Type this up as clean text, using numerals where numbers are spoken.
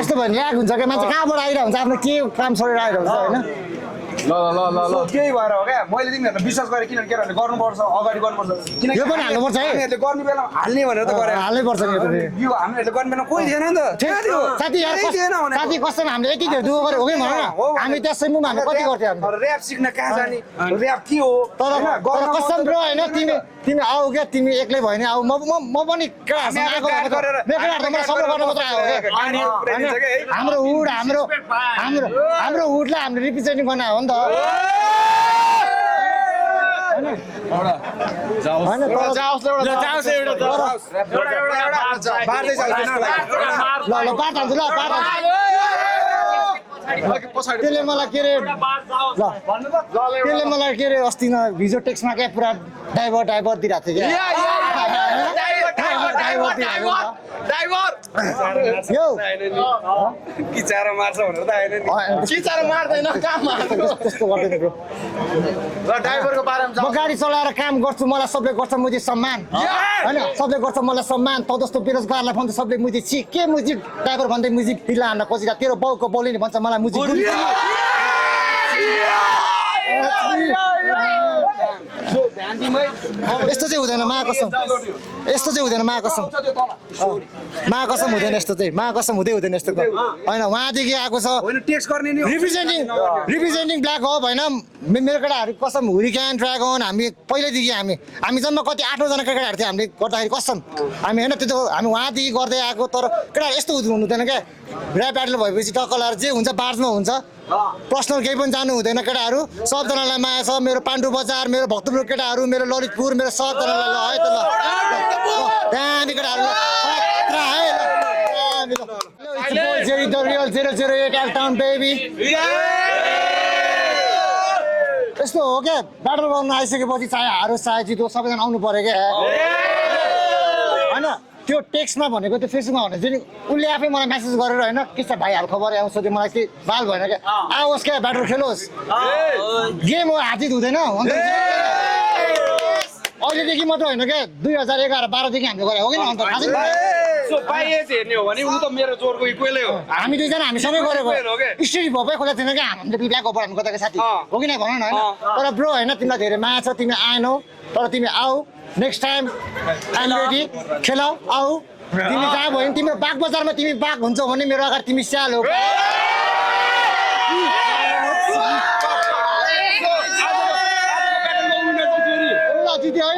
यस्तो भने ल्याग हुन्छ क्या मान्छे कहाँबाट आइरहेको हुन्छ आफ्नो के काम छोडेर आइरहेको हुन्छ होइन त्यही भएर हो क्या मैले तिमीहरूलाई विश्वास गरेँ किनभने केटाहरूले गर्नुपर्छ अगाडि गर्नुपर्छ किनकि यो पनि हाल्नुपर्छ है हामीहरूले गर्ने बेलामा हाल्ने भनेर त गरेर हाल्नैपर्छ नि यो हामीहरूले गर्ने बेलामा कोही थिएन नि त साथी साथी कसम हामीले यति धेरै दुःख गरेको हो कि भन न हामी त्यसै मुमा हामी कति गर्थ्यौँ हामी ऱ्याप सिक्न कहाँ जाने ऱ्याप के हो तर कसम ब्रो होइन तिमी आऊ क्या तिमी एक्लै भयो भने आऊ म पनि केटाहरूसँग आएको गरेर मलाई सपोर्ट गर्न मात्र आयो हाम्रो हुड हाम्रो हुडलाई हामीले रिप्रेजेन्ट गर्न हो नि त त्यसले मलाई के अरे अस्ति न भिजो टेक्समा क्या पुरा ड्राइभर दिइरहेको थियो म गाडी चलाएर काम गर्छु मलाई सबले गर्छ मुझे सम्मान होइन सबले गर्छ मलाई सम्मान त जस्तो बेरोजगारलाई भन्छ सबले मुझे छि के मुझे ड्राइभर भन्दै मुझे फिल्ला हान्न खोजिरहेको तेरो बाउको बोलिने भन्छ मलाई मुझे यस्तो चाहिँ हुँदैन महाकसम यस्तो चाहिँ हुँदैन महाकसम महाकसम हुँदैन यस्तो चाहिँ महाकसम हुँदैन यस्तो होइन उहाँदेखि आएको छ रिप्रेजेन्टिङ ब्ल्याक हो होइन मेरो केटाहरू कसम हुरिक्यान ड्रागन हामी पहिल्यैदेखि हामी जम्मा कति 8-9 जना केटाहरू थियो हामीले गर्दाखेरि कसम हामी होइन त्यो त हामी उहाँदेखि गर्दै आएको तर केटाहरू यस्तो हुँदैन क्या ऱ्याप ब्याटल भएपछि टक्कलाहरू जे हुन्छ बार्जमा हुन्छ पर्सनल केही पनि जानु हुँदैन केटाहरू सबजनालाई माया छ मेरो पाण्डु बजार मेरो भक्तपुर केटाहरू मेरो ललितपुर मेरो सबजनालाई ल है त ल दामी केटाहरू यस्तो हो क्या ब्याटल गर्न आइसकेपछि चाहे हारोस् चाहे जितोस् सबैजना आउनु पर्यो क्या होइन त्यो टेक्स्टमा भनेको त्यो फेसबुकमा भने चाहिँ उसले आफै मलाई मेसेज गरेर होइन के छ भाइ हाल खबर आउँछ त्यो मलाई के बाल भएन क्या आओस् क्या ब्याटल खेलोस् गेम हो हाजित हुँदैन अहिलेदेखि मात्र होइन क्या 2011-12देखि हामीले गरे हो कि अन्त हामी दुईजना हामी सबै गरेको स्टोरी भोकै खोलेको थिएन क्या हामीले बिब्ल्याक ओभर हामी कताको साथी हो कि नै भन न होइन तर ब्रो होइन तिमीलाई धेरै माया छ तिमी आएनौ तर तिमी आऊ नेक्स्ट टाइम आइम रेडी खेल आऊ तिमी जहाँ भयो भने तिम्रो बाग बजारमा तिमी बाघ हुन्छौ भने मेरो अगाडि तिमी स्याल हो जित्यो है